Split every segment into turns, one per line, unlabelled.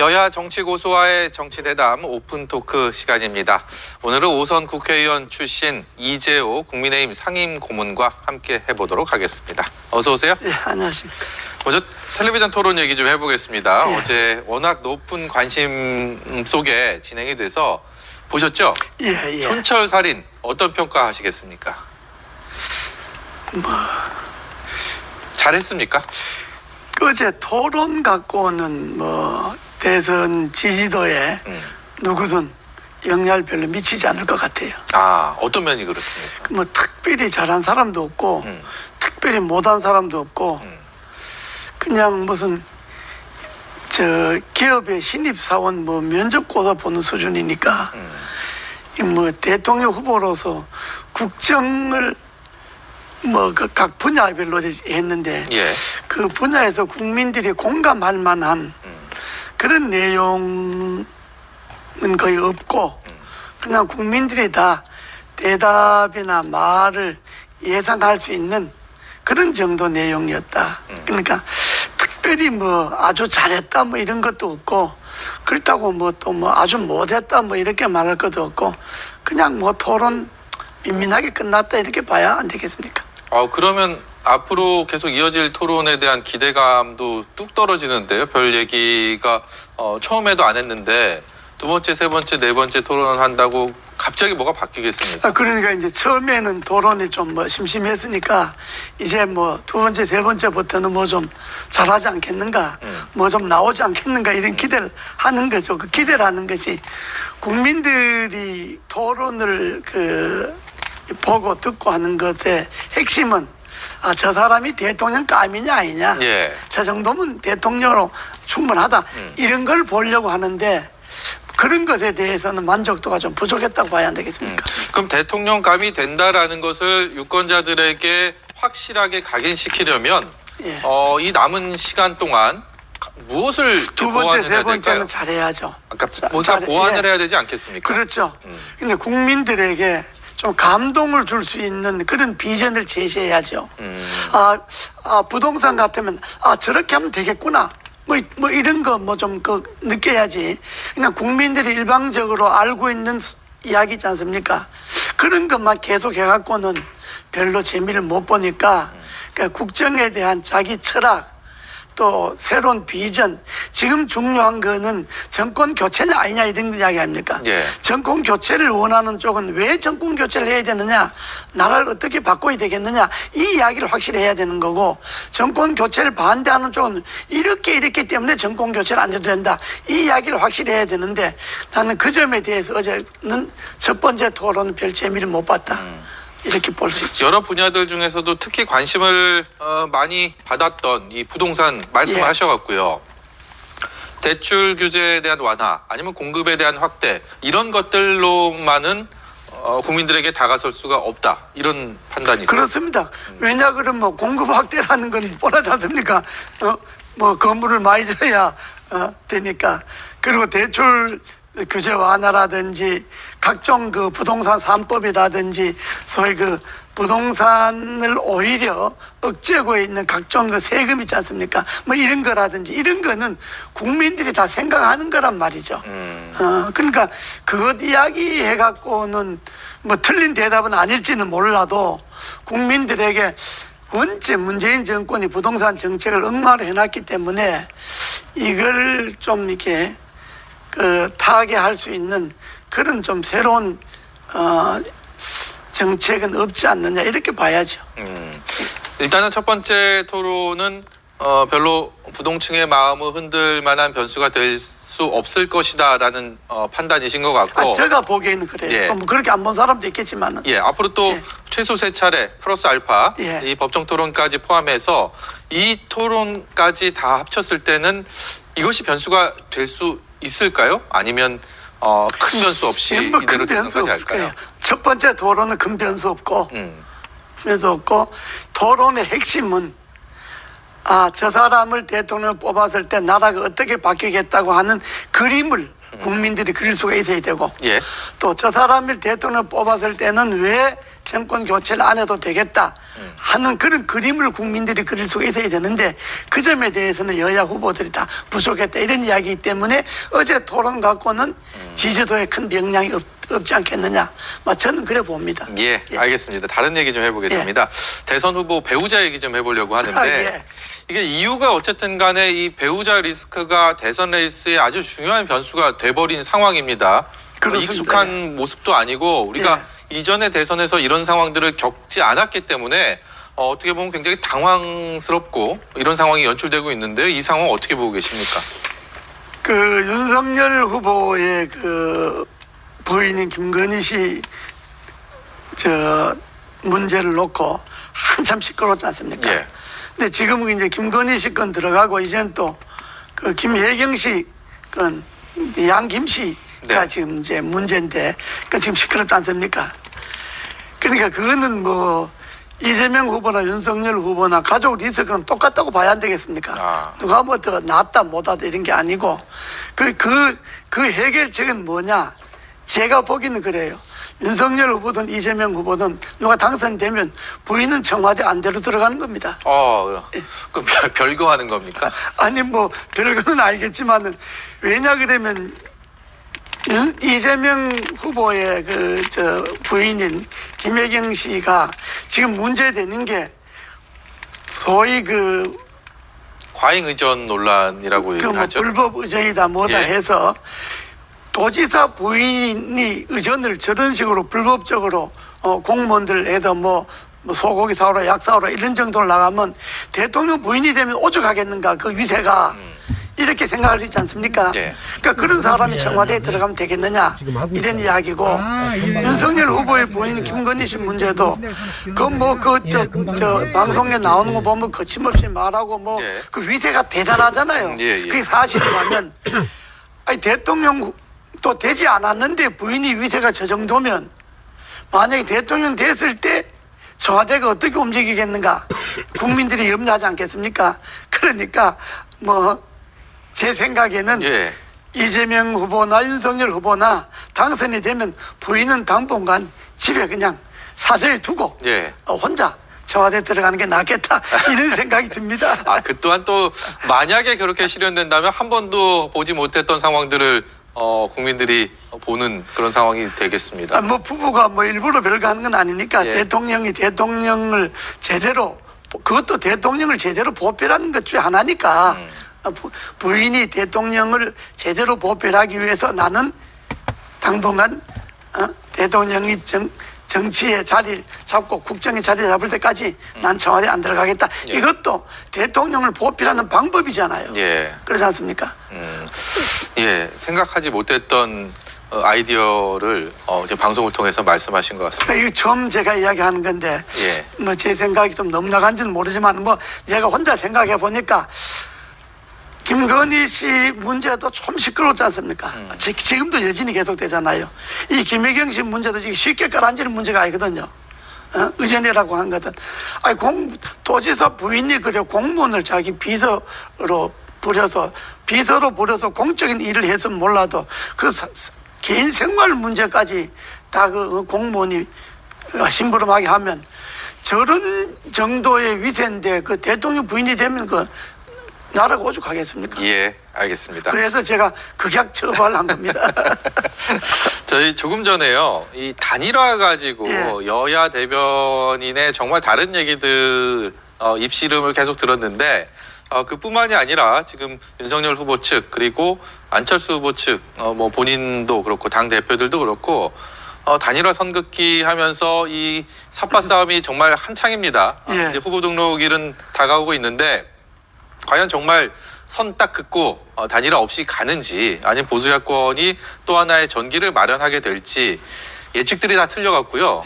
여야 정치 고수와의 정치대담 오픈토크 시간입니다. 오늘은 5선 국회의원 출신 이재호 국민의힘 상임고문과 함께 해보도록 하겠습니다. 어서 오세요.
예, 안녕하십니까.
먼저 텔레비전 토론 얘기 좀 해보겠습니다.
예.
어제 워낙 높은 관심 속에 진행이 돼서 보셨죠?
예.
촌철살인 어떤 평가하시겠습니까? 잘했습니까?
어제 토론 갖고는 대선 지지도에 누구든 영향을 별로 미치지 않을 것 같아요.
아, 어떤 면이 그렇습니까?
특별히 잘한 사람도 없고 특별히 못한 사람도 없고 그냥 무슨 기업의 신입사원 면접고사 보는 수준이니까 대통령 후보로서 국정을 각 분야별로 했는데
예.
그 분야에서 국민들이 공감할 만한 그런 내용은 거의 없고 그냥 국민들이 다 대답이나 말을 예상할 수 있는 그런 정도 내용이었다. 그러니까 특별히 아주 잘했다 이런 것도 없고 그렇다고 또 아주 못했다 이렇게 말할 것도 없고 그냥 토론 민민하게 끝났다 이렇게 봐야 안 되겠습니까?
그러면 앞으로 계속 이어질 토론에 대한 기대감도 뚝 떨어지는데요. 별 얘기가 처음에도 안 했는데 두 번째, 세 번째, 네 번째 토론을 한다고 갑자기 뭐가 바뀌겠습니까?
그러니까 이제 처음에는 토론이 좀 심심했으니까 이제 두 번째, 세 번째부터는 좀 잘하지 않겠는가, 좀 나오지 않겠는가 이런 기대를 하는 거죠. 그 기대를 하는 것이 국민들이 토론을 보고 듣고 하는 것의 핵심은 저 사람이 대통령감이냐 아니냐,
예.
저 정도면 대통령으로 충분하다 이런 걸 보려고 하는데 그런 것에 대해서는 만족도가 좀 부족했다고 봐야 안 되겠습니까?
그럼 대통령감이 된다라는 것을 유권자들에게 확실하게 각인시키려면
예.
이 남은 시간 동안 무엇을
두 번째,
보완을
세
해야
번째는
될까요?
잘해야죠.
아까 뭔가 보완을 해야 되지 않겠습니까?
그렇죠. 근데 국민들에게 좀 감동을 줄 수 있는 그런 비전을 제시해야죠. 부동산 같으면 저렇게 하면 되겠구나. 이런 거 좀 느껴야지. 그냥 국민들이 일방적으로 알고 있는 이야기지 않습니까? 그런 것만 계속 해갖고는 별로 재미를 못 보니까 그러니까 국정에 대한 자기 철학 또 새로운 비전, 지금 중요한 거는 정권 교체냐 아니냐 이런 이야기 아닙니까?
예.
정권 교체를 원하는 쪽은 왜 정권 교체를 해야 되느냐, 나라를 어떻게 바꿔야 되겠느냐 이 이야기를 확실히 해야 되는 거고, 정권 교체를 반대하는 쪽은 이렇게 때문에 정권 교체를 안 해도 된다 이 이야기를 확실히 해야 되는데 나는 그 점에 대해서 어제는 첫 번째 토론은 별 재미를 못 봤다. 이렇게 볼 수 있죠.
여러 분야들 중에서도 특히 관심을 많이 받았던 이 부동산 말씀하셔갖고요. 대출 규제에 대한 완화 아니면 공급에 대한 확대 이런 것들로만은 국민들에게 다가설 수가 없다 이런 판단이세요?
그렇습니다. 왜냐 그러면 공급 확대라는 건 뻔하지 않습니까? 건물을 많이 줘야 되니까. 그리고 대출 규제 완화라든지 각종 부동산 3법이라든지 소위 부동산을 오히려 억제하고 있는 각종 세금 있지 않습니까? 이런 거라든지 이런 거는 국민들이 다 생각하는 거란 말이죠. 그러니까 그것 이야기해 갖고는 틀린 대답은 아닐지는 몰라도 국민들에게 원체 문재인 정권이 부동산 정책을 엉망으로 해놨기 때문에 이걸 좀 이렇게 타개할 수 있는 그런 좀 새로운 정책은 없지 않느냐 이렇게 봐야죠.
일단은 첫 번째 토론은 별로 부동층의 마음을 흔들 만한 변수가 될 수 없을 것이다라는 판단이신 것 같고.
제가 보기에는 그래요.
예.
또 그렇게 안 본 사람도 있겠지만은.
예, 앞으로 또 최소 3차례 플러스 알파
예.
이 법정 토론까지 포함해서 이 토론까지 다 합쳤을 때는 이것이 변수가 될 수 있을까요? 아니면 큰 변수 없이 이대로
큰 변수
대선까지
없을
할까요?
거예요. 첫 번째 토론은 큰 변수 없고 변수 없고 토론의 핵심은 저 사람을 대통령 뽑았을 때 나라가 어떻게 바뀌겠다고 하는 그림을 국민들이 그릴 수가 있어야 되고
예.
또 저 사람을 대통령 뽑았을 때는 왜 정권 교체를 안 해도 되겠다 하는 그런 그림을 국민들이 그릴 수가 있어야 되는데 그 점에 대해서는 여야 후보들이 다 부족했다 이런 이야기이기 때문에 어제 토론 갖고는 지지도에 큰 영향이 없지 않겠느냐. 저는 그래 봅니다.
예, 알겠습니다. 다른 얘기 좀 해보겠습니다. 대선 후보 배우자 얘기 좀 해보려고 하는데
예.
이게 이유가 어쨌든 간에 이 배우자 리스크가 대선 레이스의 아주 중요한 변수가 돼버린 상황입니다.
그렇습니다.
익숙한 모습도 아니고 우리가 이전의 대선에서 이런 상황들을 겪지 않았기 때문에 어떻게 보면 굉장히 당황스럽고 이런 상황이 연출되고 있는데 이 상황 어떻게 보고 계십니까?
그 윤석열 후보의 그 부인인 김건희 씨 문제를 놓고 한참 시끄럽지 않습니까?
예.
근데 지금은 이제 김건희 씨 건 들어가고 이제는 또 그 김혜경 씨 건 양김 씨가
네.
지금 이제 문제인데 그 지금 시끄럽지 않습니까? 그러니까 그거는 뭐 이재명 후보나 윤석열 후보나 가족 리스크는 똑같다고 봐야 안 되겠습니까? 누가 뭐 더 낫다 못하다 이런 게 아니고 그 해결책은 뭐냐? 제가 보기는 그래요. 윤석열 후보든 이재명 후보든 누가 당선되면 부인은 청와대 안대로 들어가는 겁니다.
그럼 별거 하는 겁니까?
아니 뭐 별거는 알겠지만은 왜냐 그러면 이재명 후보의 부인인 김혜경 씨가 지금 문제되는 게 소위
과잉 의전 논란이라고 얘기하죠.
불법 의전이다 뭐다
예.
해서 도지사 부인이 의전을 저런 식으로 불법적으로 공무원들 해도 뭐 소고기 사오라 약 사오라 이런 정도로 나가면 대통령 부인이 되면 오죽하겠는가 그 위세가 이렇게 생각할 수 있지 않습니까?
예.
그러니까 그런 사람이 청와대에 들어가면 되겠느냐 이런 이야기고 윤석열 후보의 부인 김건희 씨 문제도 저 방송에 나오는 거 보면 거침없이 말하고 뭐 그 위세가 대단하잖아요. 그게 사실이라면 아니 대통령 또 되지 않았는데 부인이 위세가 저 정도면 만약에 대통령 됐을 때 청와대가 어떻게 움직이겠는가 국민들이 염려하지 않겠습니까? 그러니까 제 생각에는 이재명 후보나 윤석열 후보나 당선이 되면 부인은 당분간 집에 그냥 사저에 두고 혼자 청와대 들어가는 게 낫겠다 이런 생각이 듭니다.
그 또한 또 만약에 그렇게 실현된다면 한 번도 보지 못했던 상황들을 국민들이 보는 그런 상황이 되겠습니다.
부부가 일부러 별거 하는 건 아니니까 대통령이 대통령을 제대로 그것도 대통령을 제대로 보필하는 것 중에 하나니까 부인이 대통령을 제대로 보필하기 위해서 나는 당분간 대통령이 정치의 자리를 잡고 국정의 자리를 잡을 때까지 난 청와대 안 들어가겠다. 이것도 대통령을 보필하는 방법이잖아요. 그렇지 않습니까?
생각하지 못했던 아이디어를 이제 방송을 통해서 말씀하신 것 같습니다.
이거 처음 제가 이야기하는 건데 제 생각이 좀 너무 나간지는 모르지만 제가 혼자 생각해 보니까 김건희 씨 문제도 좀 시끄럽지 않습니까? 지금도 여전히 계속되잖아요. 이 김혜경 씨 문제도 지금 쉽게 깔아앉히는 문제가 아니거든요. 의전이라고 한 것은. 도지사 부인이 그래 공무원을 자기 비서로 부려서 공적인 일을 했으면 몰라도 개인 생활 문제까지 다 공무원이 심부름하게 하면 저런 정도의 위세인데 대통령 부인이 되면 나라가 오죽하겠습니까?
알겠습니다.
그래서 제가 극약 처벌을 한 겁니다.
저희 조금 전에요. 이 단일화 가지고 여야 대변인의 정말 다른 얘기들 입씨름을 계속 들었는데 그뿐만이 아니라 지금 윤석열 후보 측 그리고 안철수 후보 측 본인도 그렇고 당 대표들도 그렇고 단일화 선긋기 하면서 이 삿바 싸움이 정말 한창입니다. 이제 후보 등록일은 다가오고 있는데 과연 정말 선 딱 긋고 단일화 없이 가는지 아니면 보수 야권이 또 하나의 전기를 마련하게 될지 예측들이 다 틀려갔고요.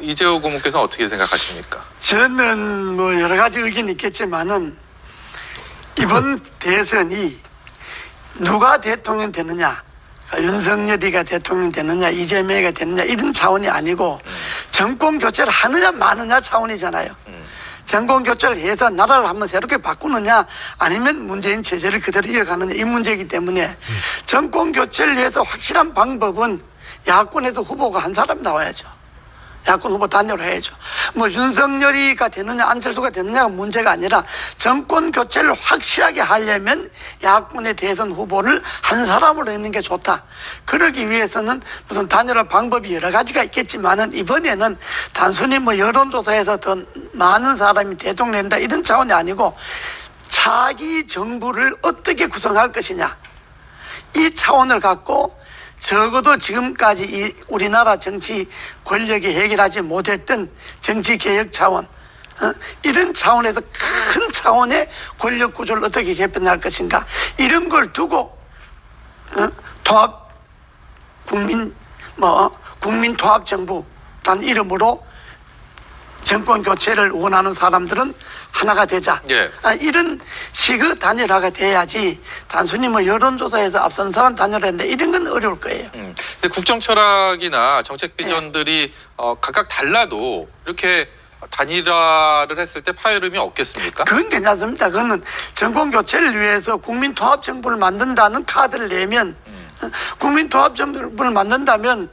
이재호 고문께서는 어떻게 생각하십니까?
저는 여러 가지 의견이 있겠지만은 이번 대선이 누가 대통령 되느냐 윤석열이가 대통령 되느냐 이재명이가 되느냐 이런 차원이 아니고 정권 교체를 하느냐 마느냐 차원이잖아요. 정권 교체를 해서 나라를 한번 새롭게 바꾸느냐 아니면 문재인 체제를 그대로 이어가느냐 이 문제이기 때문에 정권 교체를 위해서 확실한 방법은 야권에서 후보가 한 사람 나와야죠. 야권 후보 단일화해야죠. 뭐 윤석열이가 되느냐 안철수가 되느냐가 문제가 아니라 정권 교체를 확실하게 하려면 야권의 대선 후보를 한 사람으로 내는 게 좋다. 그러기 위해서는 무슨 단일화 방법이 여러 가지가 있겠지만은 이번에는 단순히 뭐 여론조사에서 더 많은 사람이 대통령 된다 이런 차원이 아니고 차기 정부를 어떻게 구성할 것이냐 이 차원을 갖고 적어도 지금까지 이 우리나라 정치 권력이 해결하지 못했던 정치 개혁 차원, 이런 차원에서 큰 차원의 권력 구조를 어떻게 개편할 것인가 이런 걸 두고 통합 국민 통합 정부란 이름으로 정권 교체를 원하는 사람들은 하나가 되자.
예.
이런 식의 단일화가 돼야지 단순히 뭐 여론조사에서 앞서는 사람 단일화인데 이런 건 어려울 거예요.
근데 국정 철학이나 정책 비전들이 각각 달라도 이렇게 단일화를 했을 때 파열음이 없겠습니까?
그건 괜찮습니다. 그거는 정권 교체를 위해서 국민 통합 정부를 만든다는 카드를 내면 국민 통합 정부를 만든다면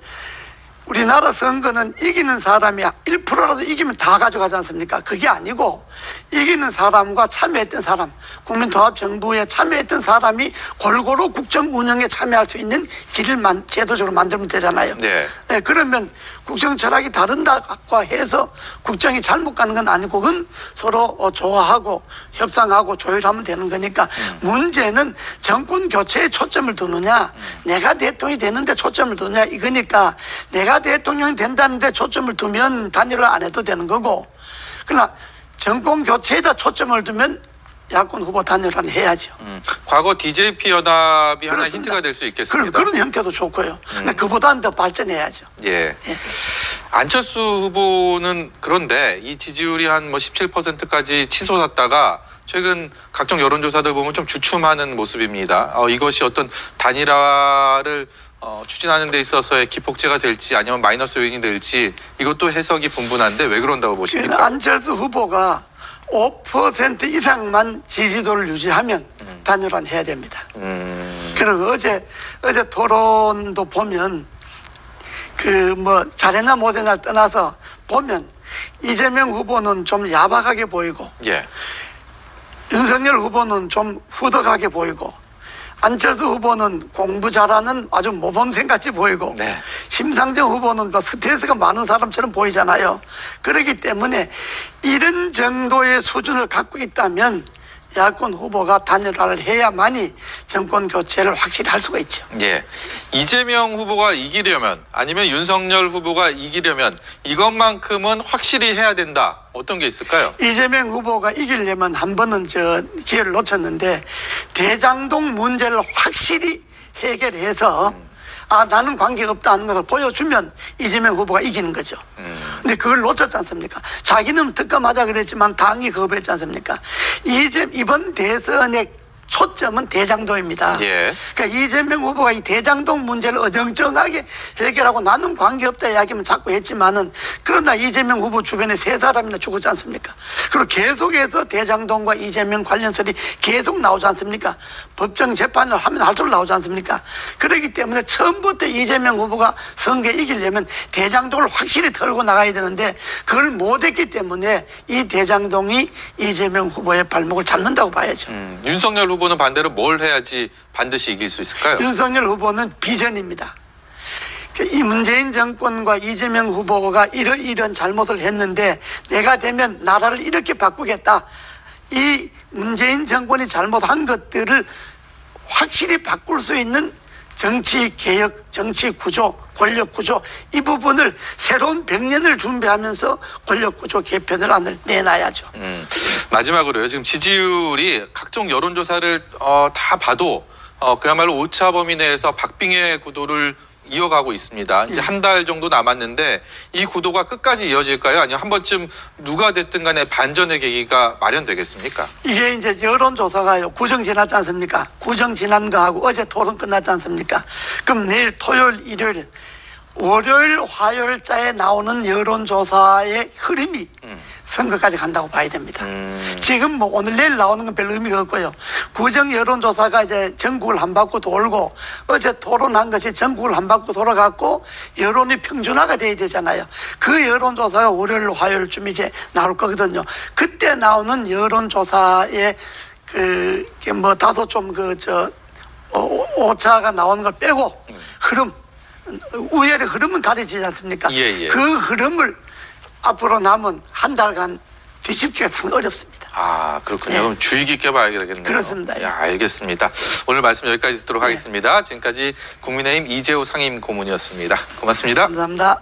우리나라 선거는 이기는 사람이 1%라도 이기면 다 가져가지 않습니까? 그게 아니고 이기는 사람과 참여했던 사람, 국민통합정부에 참여했던 사람이 골고루 국정 운영에 참여할 수 있는 길을 제도적으로 만들면 되잖아요.
네.
네, 그러면 국정 철학이 다른다고 해서 국정이 잘못 가는 건 아니고 그건 서로 조화하고 협상하고 조율하면 되는 거니까 문제는 정권 교체에 초점을 두느냐 내가 대통령이 되는데 초점을 두느냐 이거니까 내가 대통령이 된다는데 초점을 두면 단일화 안 해도 되는 거고 그러나 정권 교체에다 초점을 두면 야권 후보 단일화는 해야죠.
과거 DJP 연합이 하나
그렇습니다.
힌트가 될 수 있겠습니다.
그런 형태도 좋고요. 근데 그보다는 더 발전해야죠.
예. 안철수 후보는 그런데 이 지지율이 한 뭐 17%까지 치솟았다가 최근 각종 여론조사들 보면 좀 주춤하는 모습입니다. 이것이 어떤 단일화를 추진하는 데 있어서의 기폭제가 될지 아니면 마이너스 요인이 될지 이것도 해석이 분분한데 왜 그런다고 보십니까?
안철수 후보가 5% 이상만 지지도를 유지하면 단일화는 해야 됩니다. 그리고 어제 토론도 보면 그 뭐 잘했나 못했나를 떠나서 보면 이재명 후보는 좀 야박하게 보이고
예.
윤석열 후보는 좀 후덕하게 보이고 안철수 후보는 공부 잘하는 아주 모범생같이 보이고
네.
심상정 후보는 뭐 스트레스가 많은 사람처럼 보이잖아요. 그렇기 때문에 이런 정도의 수준을 갖고 있다면 야권 후보가 단일화를 해야만이 정권 교체를 확실히 할 수가 있죠.
예. 이재명 후보가 이기려면 아니면 윤석열 후보가 이기려면 이것만큼은 확실히 해야 된다. 어떤 게 있을까요?
이재명 후보가 이기려면 한 번은 기회를 놓쳤는데 대장동 문제를 확실히 해결해서 나는 관계가 없다 하는 것을 보여주면 이재명 후보가 이기는 거죠. 근데 그걸 놓쳤지 않습니까? 자기는 듣자마자 그랬지만 당이 거부했지 않습니까? 이번 대선의 초점은 대장동입니다.
예.
그러니까 이재명 후보가 이 대장동 문제를 어정쩡하게 해결하고 나는 관계없다 이야기만 자꾸 했지만은 그러나 이재명 후보 주변에 세 사람이나 죽었지 않습니까? 그리고 계속해서 대장동과 이재명 관련설이 계속 나오지 않습니까? 법정 재판을 하면 할수록 나오지 않습니까? 그렇기 때문에 처음부터 이재명 후보가 선거에 이기려면 대장동을 확실히 털고 나가야 되는데 그걸 못했기 때문에 이 대장동이 이재명 후보의 발목을 잡는다고 봐야죠.
윤석열 후보는 반대로 뭘 해야지 반드시 이길 수 있을까요?
윤석열 후보는 비전입니다. 이 문재인 정권과 이재명 후보가 이런 잘못을 했는데 내가 되면 나라를 이렇게 바꾸겠다. 이 문재인 정권이 잘못한 것들을 확실히 바꿀 수 있는 정치 개혁, 정치 구조, 권력 구조 이 부분을 새로운 100년을 준비하면서 권력 구조 개편을 내놔야죠.
마지막으로요. 지금 지지율이 각종 여론조사를 다 봐도 그야말로 오차 범위 내에서 박빙의 구도를 이어가고 있습니다. 이제 한 달 정도 남았는데 이 구도가 끝까지 이어질까요? 아니면 한 번쯤 누가 됐든 간에 반전의 계기가 마련되겠습니까?
이게 이제 여론조사가요. 구정 지났지 않습니까? 구정 지난 거하고 어제 토론 끝났지 않습니까? 그럼 내일 토요일, 일요일 월요일, 화요일자에 나오는 여론조사의 흐름이 선거까지 간다고 봐야 됩니다. 지금 뭐 오늘 내일 나오는 건 별 의미가 없고요. 구정 여론조사가 이제 전국을 한 바퀴 돌고 어제 토론한 것이 전국을 한 바퀴 돌아갔고 여론이 평준화가 돼야 되잖아요. 그 여론조사가 월요일, 화요일쯤 이제 나올 거거든요. 그때 나오는 여론조사의 뭐 다소 좀 오차가 나오는 걸 빼고 흐름, 우열의 흐름은 가려지지 않습니까?
예, 예.
그 흐름을 앞으로 남은 한 달간 뒤집기가 참 어렵습니다.
아, 그렇군요.
예.
그럼 주의 깊게 봐야겠네요.
그렇습니다. 예.
알겠습니다. 오늘 말씀 여기까지 듣도록 하겠습니다. 지금까지 국민의힘 이재호 상임 고문이었습니다. 고맙습니다.
감사합니다.